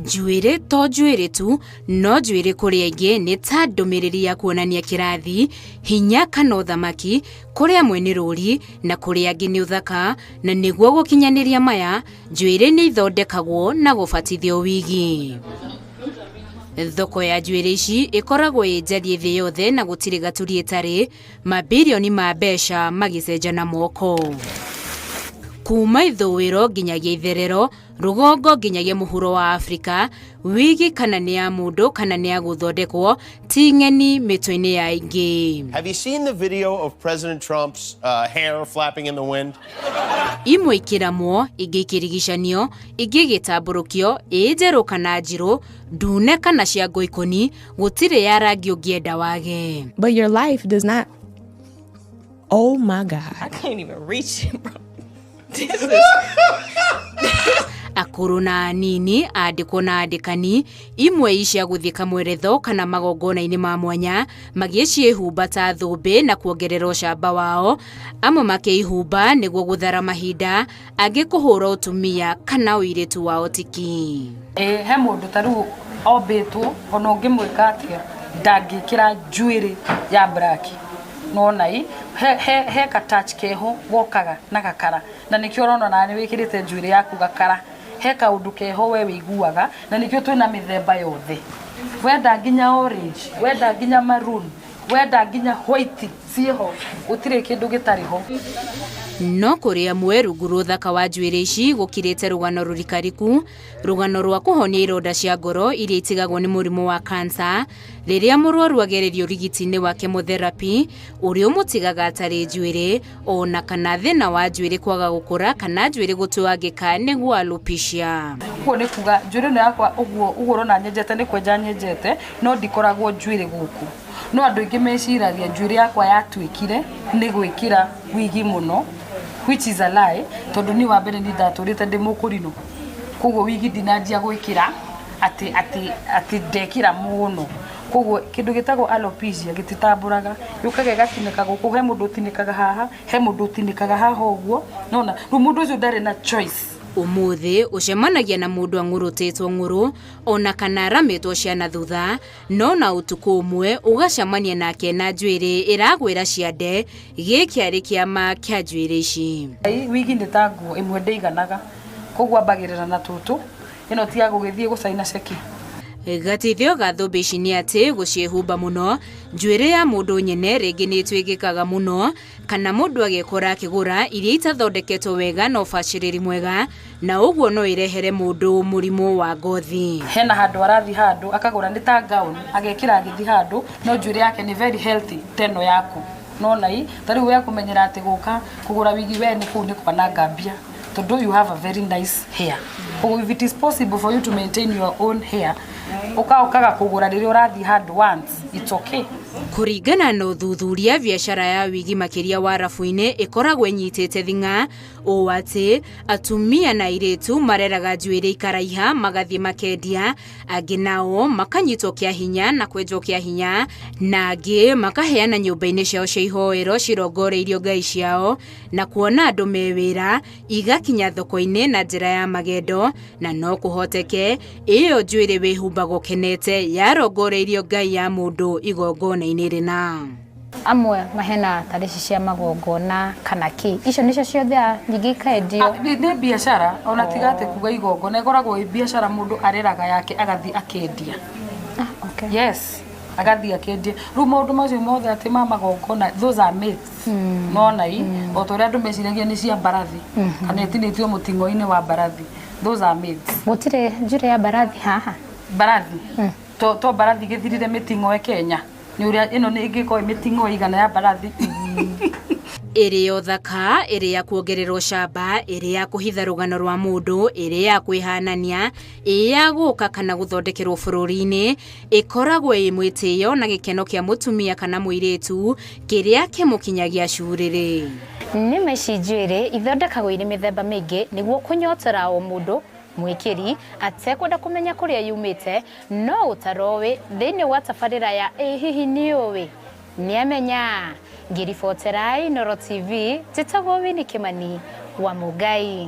Njuĩrĩ to njuĩrĩ tu, no njuĩrĩ kũrĩ aingĩ nĩ ta ndũmĩrĩri ya kuonania kĩrathi, hinya kana ũthamaki, kũrĩ amwe nĩ rũri na kũrĩ angĩ nĩ ũthaka, na nĩguo gũkinyanĩria maya, njuĩrĩ nĩ ithondekagwo na gũbatithio wigi. Thoko ya njuĩrĩ ici ĩkoragwo ĩnjarie thĩ yothe na gũtirĩ gaturi ĩtarĩ, mabirioni ma mbeca magĩcenja na moko. Kuma ithũĩro nginyagia itherero, rũgongo nginyagia mũhuro wa Afrika, wigi kana nĩ ya mũndũ kana nĩ ya gũthondekwo, ti ng'eni mĩtwe-inĩ ya aingĩ. Have you seen the video of President Trump's hair flapping in the wind? Imwe ikĩramwo, ingĩ ikĩrigicanio, ingĩ igĩtambũrũkio, njerũ kana njirũ, ndune kana cia ngoikoni, gũtirĩ ya rangi ũngĩenda wage. But your life does not... Oh my God. I can't even reach it, bro. Akũrũ na anini, andĩkwo na andĩkani, imwe icia gũthika mweretho kana magongona-inĩ ma mwanya, magĩciĩhumba ta thũmbĩ na kuongerera ũcamba wao, amwe makĩihumba nĩguo gũthara mahinda, angĩ kũhũra ũtumia kana ũirĩtu wao tiki. He mũndũ ta rĩu ombĩtwo, ona ũngĩmwĩka atĩa ndangĩkĩra njuĩrĩ ya black. Nona he ka touch keho wokaga na gakara, na nikio urona na ni wikirite njuĩrĩ yaku gakara, he ka undu keho we wiguaga, na nikio twina mithemba yothe, wenda nginya orange, wenda nginya maroon, wenda nginya white, ciho gutire kindu gitariho. No kũrĩ amwe rungu rwa ũthaka wa njuĩrĩ ici gũkirĩte rũgano rũrikariku, rũgano rwa kũhonia ironda cia ngoro iria itigagwo nĩ mũrimũ wa cancer, rĩrĩa mũrwaru agererio ũrigiti-inĩ wa chemotherapy, ũrĩa ũmũtigaga atarĩ njuĩrĩ, ona kana thĩna wa njuĩrĩ kwaga gũkũra kana njuĩrĩ gũtuangĩka nĩguo alopecia. Ũguo nĩ kuga njuĩrĩ ĩno yakwa ũguo ũrona nyenjete nĩ kwenja nyenjete, no ndikoragwo njuĩrĩ gũkũ. No andũ aingĩ meciragia njuĩrĩ yakwa yatuĩkire nĩ gwĩkĩra wigi mũno, which is a lie, tondu ni wa mbere ni ndatũrĩte ndĩ mũkũrinũ. Koguo wigi ndinanjia gwĩkĩra ati ndekĩra mũno. Koguo kĩndũ gĩtagwo alopecia gĩtitambũraga, yũkaga gatinĩka gũkũ, he mũndũ ũtinĩkaga haha, he mũndũ ũtinĩkaga haha ũguo, nona rĩu mũndũ ũcio ndarĩ na choice. Ũmũthĩ ũcemanagia na mũndũ ang'ũrũtĩtwo ng'ũrũ, ona kana aramĩtwo ciana thutha, no na ũtukũ ũmwe ũgacemania nake na njuĩrĩ ĩragwĩra ciande, gĩkĩ arĩ kĩama kĩa njuĩrĩ ici. Wigi nĩ ta nguo ĩmwe ndĩiganaga, koguo ambagĩrĩra na tũtũ, ĩno ti ya gũgĩthiĩ gũcaina ceki. Gatithio ga thũmbĩ ici nĩ atĩ gũciĩhumba mũno, njuĩrĩ ya mũndũ nyene rĩngĩ nĩ ĩtuĩkĩkaga mũno, kana mũndũ agekora akĩgũra iria itathondeketwo wega na ũbacĩrĩri mwega, na ũguo no irehere mũndũ mũrimũ wa ngothi. Hena handũ arathi handũ akagũra nĩ ta gown, agekĩra agĩthi handũ, no njuĩrĩ yake nĩ very healthy teno yaku. Nona ta rĩu kũmenyera atĩ gũka kũgũra wigi we nĩ kũu nĩ kwananga mbia, tondũ you have a very nice hair. So if it is possible for you to maintain your own hair, ukaga kugura rĩrĩa ũrathi handũ once, it's okay. Kũringana na ũthuthuria, biacara ya wigi makĩria wa Arabu-inĩ ĩkoragwo ĩnyitĩte thing'a, ũũ atĩ atumia na airĩtu mareraga njuĩrĩ ikaraiha magathiĩ makendia, angĩ nao makanyitwo kĩa hinya na kwenjwo kĩa hinya, na angĩ makaheana nyũmba-inĩ ciao cia ihoero cirongoreirio ngai ciao, na kuona andũ me wĩra igakinya thoko-inĩ na njĩra ya magendo, na no kũhoteke ĩyo njuĩrĩ wĩhumbagwo kenete yarongoreirio ngai ya mũndũ igongona-inĩ rĩna. Amwe mahena tarĩci cia magongona kana ki, icio nĩcio ciothe nyingĩ ikaendio. Nĩ biacara, ona tigate kuga igongona, ĩkoragwo ĩ biacara mũndũ areraga yake agathi akendia. Okay. Yes, agathi akendia. Rĩu maũndũ macio mothe atĩ ma magongona, those are myths. Nona o ta ũrĩa andũ meciragia nĩ cia Mbarathi, kana itinĩtio mũting'o-inĩ wa Mbarathi. Those are myths. Gũtirĩ njuĩrĩ ya Mbarathi haha. Mbarathi? To Mbarathi gĩthirire Mĩting'Oe Kenya. Nĩ ũrĩa ĩno nĩ ĩngĩkorwo Mĩting'Oe igana ya Mbarathi. Ĩrĩ ya ũthaka, ĩrĩ ya kuongerera ũcamba, ĩrĩ ya kũhitha rũgano rwa mũndũ, ĩrĩ ya kwĩhanania, ĩrĩ ya gũka kana gũthondekerwo bũrũri-inĩ, ĩkoragwo ĩ mwĩtĩo na gĩkeno kĩa mũtumia kana mũirĩtu, kĩrĩa kĩmũkinyagia curĩrĩ. Nĩma ici njuĩrĩ ithondekagwo irĩ mĩthemba mĩingĩ nĩguo kũnyotora o mũndũ mwĩkĩri atekwenda kũmenya kũrĩa yumĩte, no ũtaroĩ thĩinĩ wa tabarĩra ya Hihi Nĩũĩ nĩamenya. Ngĩribotera Inooro TV, njĩtagwo Winnie Kĩmani wa Mũngai.